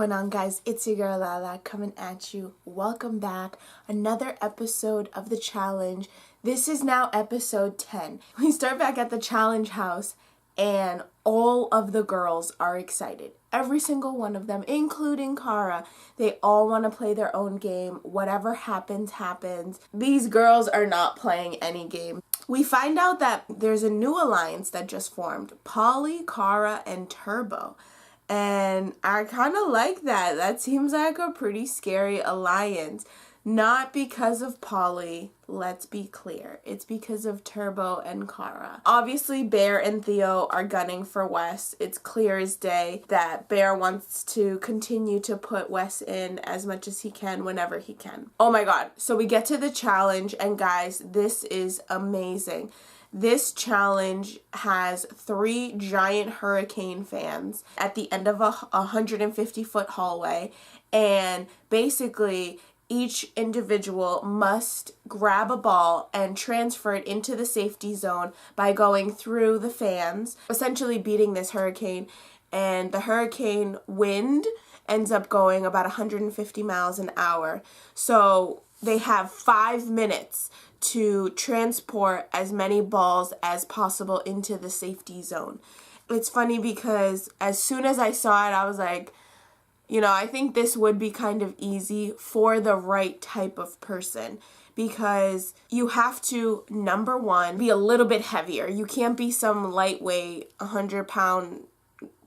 going on, guys? It's your girl Lala coming at you. Welcome back. Another episode of the challenge. This is now episode 10. We start back at the challenge house and all of the girls are excited. Every single one of them, including Kara. They all want to play their own game. Whatever happens, happens. These girls are not playing any game. We find out that there's a new alliance that just formed. Polly, Kara, and Turbo. And I kind of like that. That seems like a pretty scary alliance. Not because of Polly, let's be clear. It's because of Turbo and Kara. Obviously, Bear and Theo are gunning for Wes. It's clear as day that Bear wants to continue to put Wes in as much as he can whenever he can. Oh my god. So we get to the challenge, and guys, this is amazing. This challenge has 3 giant hurricane fans at the end of a 150-foot hallway, and basically each individual must grab a ball and transfer it into the safety zone by going through the fans, essentially beating this hurricane. And the hurricane wind ends up going about 150 miles an hour. So they have 5 minutes to transport as many balls as possible into the safety zone. It's funny because as soon as I saw it, I was like, you know, I think this would be kind of easy for the right type of person, because you have to, number one, be a little bit heavier. You can't be some lightweight 100-pound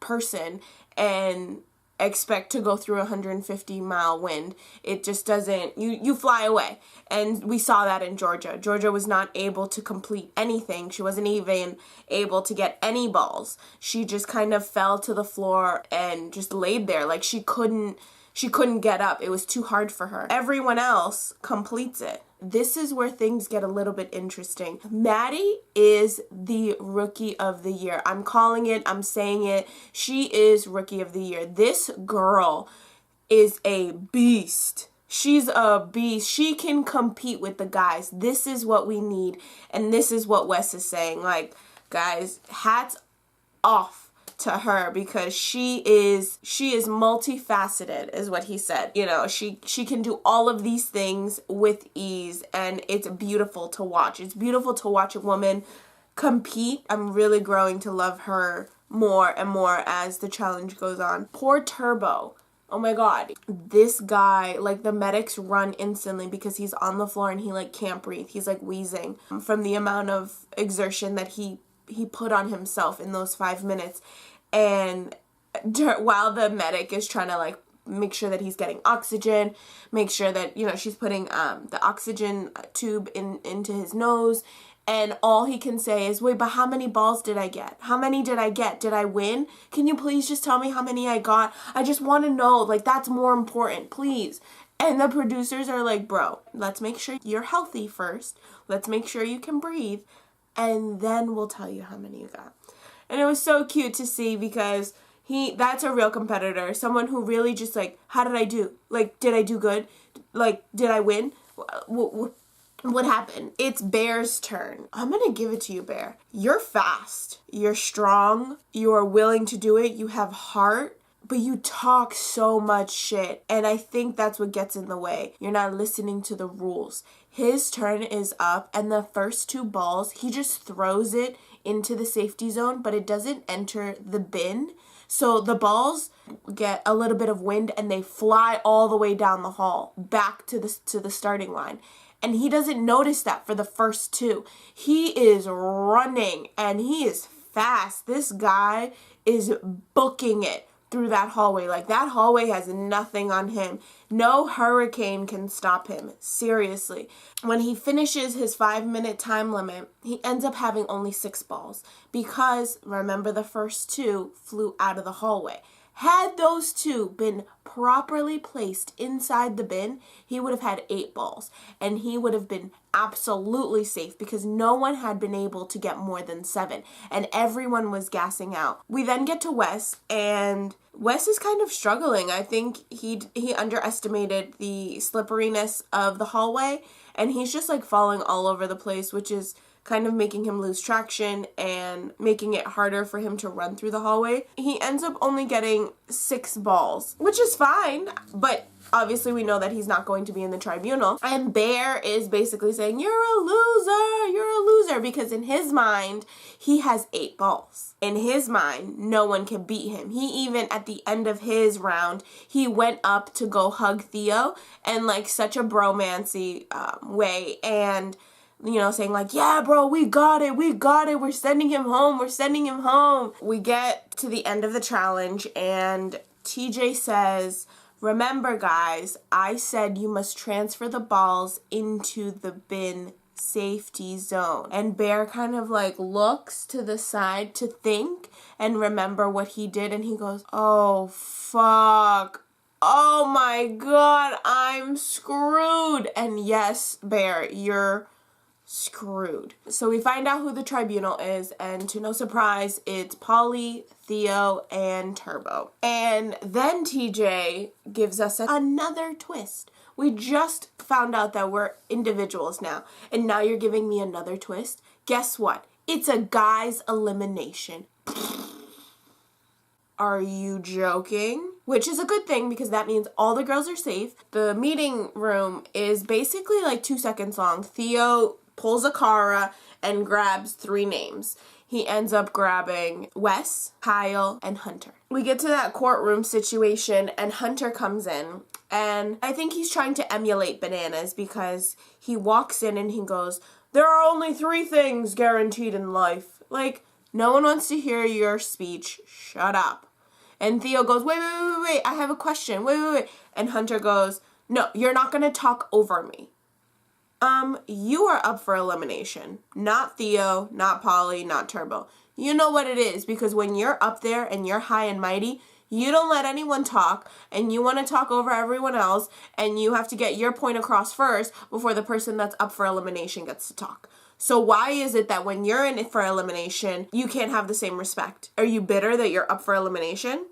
person and expect to go through a 150-mile wind. It just doesn't, you fly away. And we saw that in Georgia. Georgia was not able to complete anything. She wasn't even able to get any balls. She just kind of fell to the floor and just laid there. Like she couldn't get up. It was too hard for her. Everyone else completes it. This is where things get a little bit interesting. Maddie is the rookie of the year. I'm calling it. I'm saying it. She is rookie of the year. This girl is a beast. She's a beast. She can compete with the guys. This is what we need. And this is what Wes is saying. Like, guys, hats off to her, because she is multifaceted, is what he said. You know, she can do all of these things with ease, and it's beautiful to watch. It's beautiful to watch a woman compete. I'm really growing to love her more and more as the challenge goes on. Poor Turbo. Oh my god. This guy, like, the medics run instantly because he's on the floor and he like can't breathe. He's like wheezing from the amount of exertion that he put on himself in those 5 minutes. And while the medic is trying to like make sure that he's getting oxygen, make sure that, you know, she's putting the oxygen tube into his nose, and all he can say is, wait, but how many balls did I get? How many did I get? Did I win? Can you please just tell me how many I got? I just want to know. Like, that's more important, please. And the producers are like, bro, let's make sure you're healthy first. Let's make sure you can breathe, and then we'll tell you how many you got. And it was so cute to see, because that's a real competitor. Someone who really just like, how did I do? Like, did I do good? Like, did I win? What happened? It's Bear's turn. I'm gonna give it to you, Bear. You're fast. You're strong. You are willing to do it. You have heart. But you talk so much shit, and I think that's what gets in the way. You're not listening to the rules. His turn is up, and the first 2 balls, he just throws it into the safety zone, but it doesn't enter the bin. So the balls get a little bit of wind, and they fly all the way down the hall, back to the starting line. And he doesn't notice that for the first 2. He is running, and he is fast. This guy is booking it through that hallway. Like, that hallway has nothing on him. No hurricane can stop him. Seriously. When he finishes his 5-minute time limit, he ends up having only 6 balls, because remember, the first 2 flew out of the hallway. Had those 2 been properly placed inside the bin, he would have had 8 balls, and he would have been absolutely safe, because no one had been able to get more than 7, and everyone was gassing out. We then get to Wes, and Wes is kind of struggling. I think he underestimated the slipperiness of the hallway, and he's just like falling all over the place, which is kind of making him lose traction and making it harder for him to run through the hallway. He ends up only getting 6 balls, which is fine, but obviously we know that he's not going to be in the tribunal. And Bear is basically saying, you're a loser, because in his mind, he has 8 balls. In his mind, no one can beat him. He even, at the end of his round, he went up to go hug Theo in like such a bromancy way, and saying like, yeah, bro, we got it, we're sending him home. We get to the end of the challenge, and TJ says, remember, guys, I said you must transfer the balls into the bin safety zone. And Bear kind of like looks to the side to think and remember what he did, and he goes, oh, fuck. Oh my God, I'm screwed. And yes, Bear, you're screwed. So we find out who the tribunal is, and to no surprise, it's Polly, Theo, and Turbo. And then TJ gives us another twist. We just found out that we're individuals now, and now you're giving me another twist. Guess what? It's a guy's elimination. Are you joking? Which is a good thing, because that means all the girls are safe. The meeting room is basically like 2 seconds long. Theo pulls a Cara and grabs 3 names. He ends up grabbing Wes, Kyle, and Hunter. We get to that courtroom situation, and Hunter comes in, and I think he's trying to emulate Bananas, because he walks in and he goes, there are only 3 things guaranteed in life. Like, no one wants to hear your speech. Shut up. And Theo goes, wait, I have a question. Wait. And Hunter goes, no, you're not going to talk over me. You are up for elimination. Not Theo, not Polly, not Turbo. You know what it is, because when you're up there and you're high and mighty, you don't let anyone talk, and you want to talk over everyone else, and you have to get your point across first before the person that's up for elimination gets to talk. So why is it that when you're in it for elimination, you can't have the same respect? Are you bitter that you're up for elimination?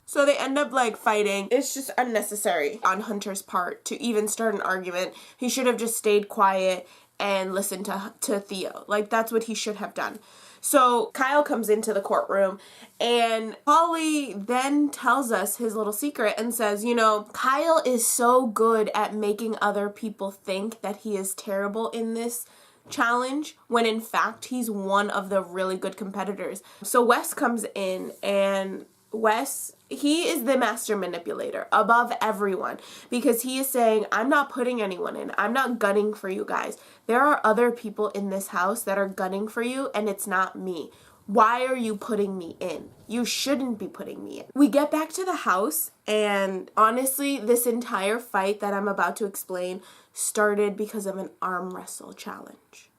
So they end up like fighting. It's just unnecessary on Hunter's part to even start an argument. He should have just stayed quiet and listened to Theo. Like, that's what he should have done. So Kyle comes into the courtroom, and Polly then tells us his little secret and says, Kyle is so good at making other people think that he is terrible in this challenge, when in fact he's one of the really good competitors. So Wes comes in, and Wes, he is the master manipulator above everyone, because he is saying, I'm not putting anyone in. I'm not gunning for you guys. There are other people in this house that are gunning for you, and it's not me. Why are you putting me in? You shouldn't be putting me in. We get back to the house, and honestly, this entire fight that I'm about to explain started because of an arm wrestle challenge.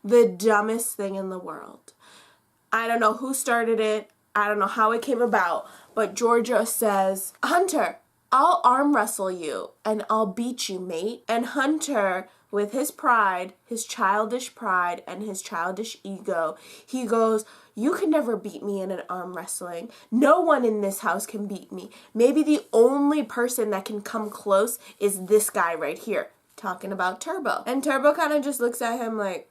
The dumbest thing in the world. I don't know who started it. I don't know how it came about, but Georgia says, Hunter, I'll arm wrestle you and I'll beat you, mate. And Hunter, with his pride, his childish pride and his childish ego, he goes, you can never beat me in an arm wrestling. No one in this house can beat me. Maybe the only person that can come close is this guy right here. Talking about Turbo. And Turbo kind of just looks at him like,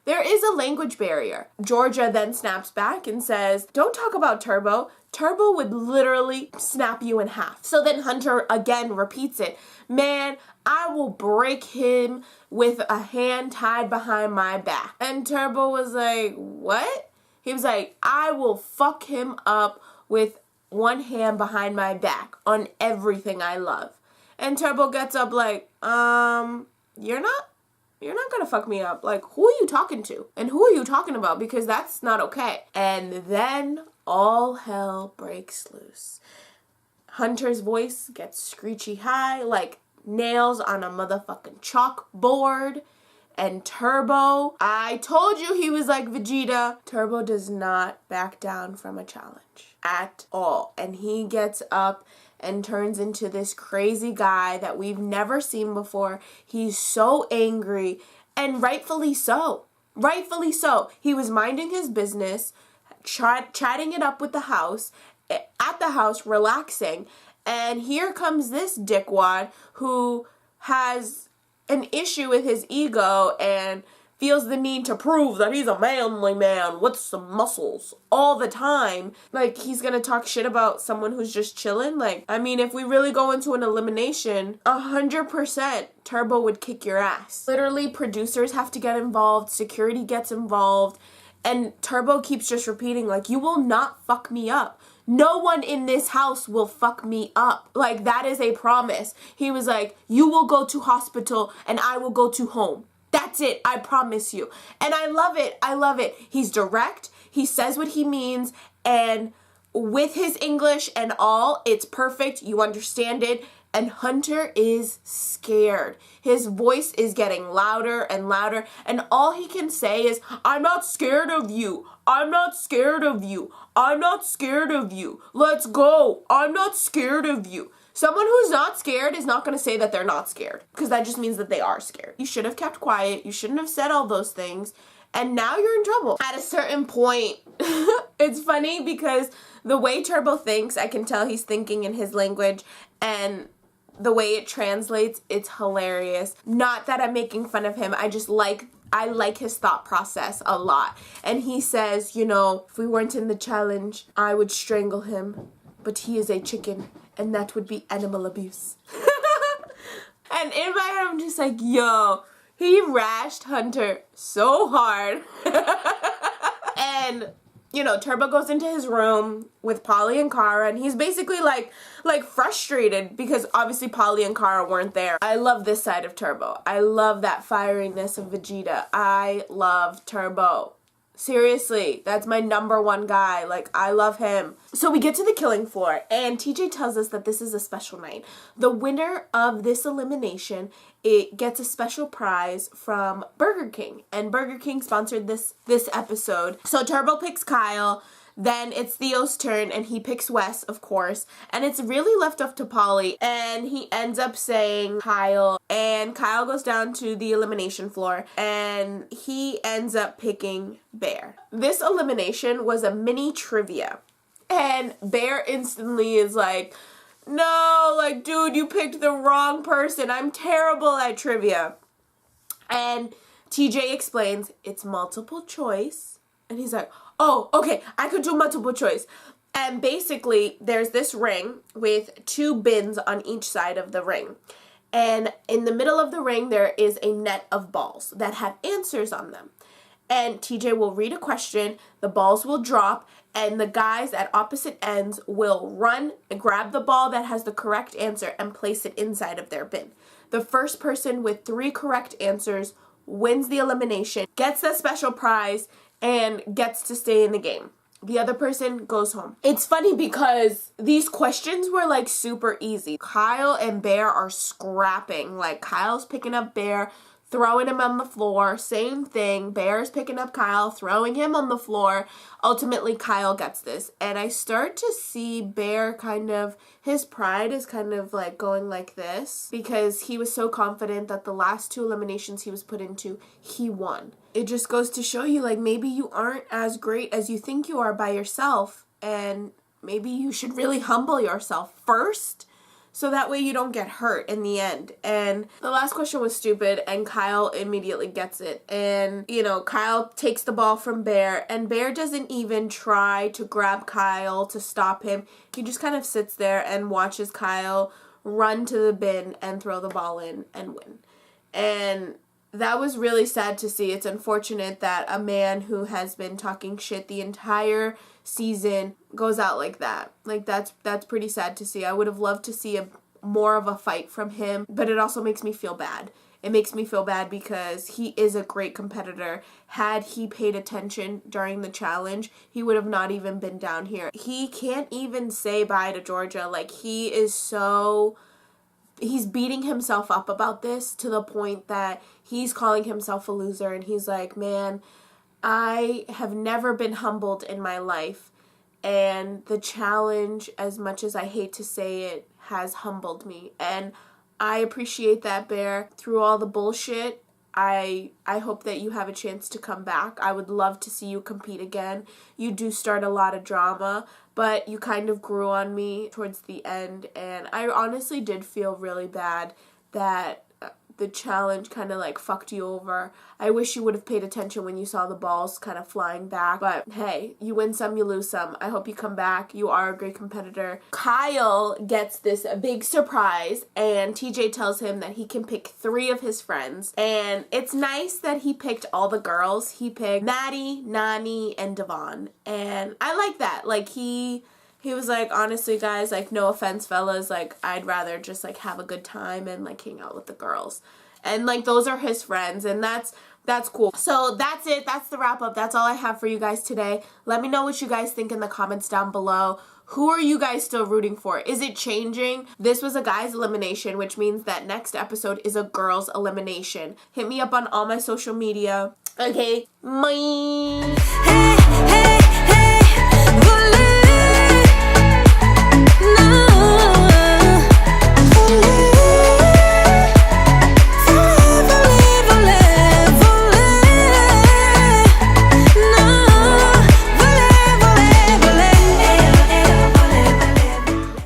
there is a language barrier. Georgia then snaps back and says, don't talk about Turbo. Turbo would literally snap you in half. So then Hunter again repeats it. Man, I will break him with a hand tied behind my back. And Turbo was like, what? He was like, I will fuck him up with one hand behind my back on everything I love. And Turbo gets up like, you're not gonna fuck me up. Like, who are you talking to? And who are you talking about? Because that's not okay. And then all hell breaks loose. Hunter's voice gets screechy high, like nails on a motherfucking chalkboard. And Turbo, I told you he was like Vegeta. Turbo does not back down from a challenge at all. And he gets up and turns into this crazy guy that we've never seen before. He's so angry, and rightfully so. Rightfully so. He was minding his business, chatting it up with the house, at the house, relaxing, and here comes this dickwad who has an issue with his ego and feels the need to prove that he's a manly man with some muscles all the time, like, he's gonna talk shit about someone who's just chilling. Like, I mean, if we really go into an elimination, 100% Turbo would kick your ass. Literally, producers have to get involved, security gets involved, and Turbo keeps just repeating, like, you will not fuck me up. No one in this house will fuck me up. Like, that is a promise. He was like, you will go to hospital and I will go to home. That's it. I promise you. And I love it. I love it. He's direct. He says what he means. And with his English and all, it's perfect. You understand it. And Hunter is scared. His voice is getting louder and louder. And all he can say is, I'm not scared of you. I'm not scared of you. I'm not scared of you. Let's go. I'm not scared of you. Someone who's not scared is not going to say that they're not scared, because that just means that they are scared. You should have kept quiet. You shouldn't have said all those things. And now you're in trouble. At a certain point, it's funny because the way Turbo thinks, I can tell he's thinking in his language, and the way it translates, it's hilarious. Not that I'm making fun of him. I like his thought process a lot. And he says, you know, if we weren't in the challenge, I would strangle him. But he is a chicken, and that would be animal abuse. And in my head, I'm just like, yo, he rashed Hunter so hard. And, you know, Turbo goes into his room with Polly and Kara, and he's basically like frustrated because obviously Polly and Kara weren't there. I love this side of Turbo. I love that fieriness of Vegeta. I love Turbo. Seriously, that's my number one guy. Like, I love him. So we get to the killing floor, and TJ tells us that this is a special night. The winner of this elimination, it gets a special prize from Burger King, and Burger King sponsored this episode. So Turbo picks Kyle. Then it's Theo's turn, and he picks Wes, of course, and it's really left up to Polly, and he ends up saying Kyle, and Kyle goes down to the elimination floor, and he ends up picking Bear. This elimination was a mini trivia, and Bear instantly is like, no, like, dude, you picked the wrong person. I'm terrible at trivia. And TJ explains it's multiple choice, and he's like, oh, okay, I could do multiple choice. And basically, there's this ring with 2 bins on each side of the ring. And in the middle of the ring, there is a net of balls that have answers on them. And TJ will read a question, the balls will drop, and the guys at opposite ends will run and grab the ball that has the correct answer and place it inside of their bin. The first person with 3 correct answers wins the elimination, gets the special prize, and gets to stay in the game. The other person goes home. It's funny because these questions were like super easy. Kyle and Bear are scrapping. Like, Kyle's picking up Bear, throwing him on the floor. Same thing. Bear's picking up Kyle, throwing him on the floor. Ultimately, Kyle gets this. And I start to see Bear kind of, his pride is kind of like going like this because he was so confident that the last 2 eliminations he was put into, he won. It just goes to show you, like, maybe you aren't as great as you think you are by yourself, and maybe you should really humble yourself first so that way you don't get hurt in the end. And the last question was stupid, and Kyle immediately gets it. And, you know, Kyle takes the ball from Bear, and Bear doesn't even try to grab Kyle to stop him. He just kind of sits there and watches Kyle run to the bin and throw the ball in and win. And that was really sad to see. It's unfortunate that a man who has been talking shit the entire season goes out like that. Like, that's pretty sad to see. I would have loved to see more of a fight from him, but it also makes me feel bad. It makes me feel bad because he is a great competitor. Had he paid attention during the challenge, he would have not even been down here. He can't even say bye to Georgia. Like, he's beating himself up about this to the point that he's calling himself a loser, and he's like, man, I have never been humbled in my life, and the challenge, as much as I hate to say it, has humbled me. And I appreciate that, Bear. Through all the bullshit, I hope that you have a chance to come back. I would love to see you compete again. You do start a lot of drama, but you kind of grew on me towards the end, and I honestly did feel really bad that the challenge kind of like fucked you over. I wish you would have paid attention when you saw the balls kind of flying back. But hey, you win some, you lose some. I hope you come back. You are a great competitor. Kyle gets this big surprise, and TJ tells him that he can pick 3 of his friends. And it's nice that he picked all the girls. He picked Maddie, Nani, and Devon. And I like that. Like, he was like, honestly, guys, like, no offense, fellas, like, I'd rather just, like, have a good time and, like, hang out with the girls. And, like, those are his friends, and that's cool. So that's it. That's the wrap up. That's all I have for you guys today. Let me know what you guys think in the comments down below. Who are you guys still rooting for? Is it changing? This was a guy's elimination, which means that next episode is a girl's elimination. Hit me up on all my social media. Okay, bye. Hey, hey.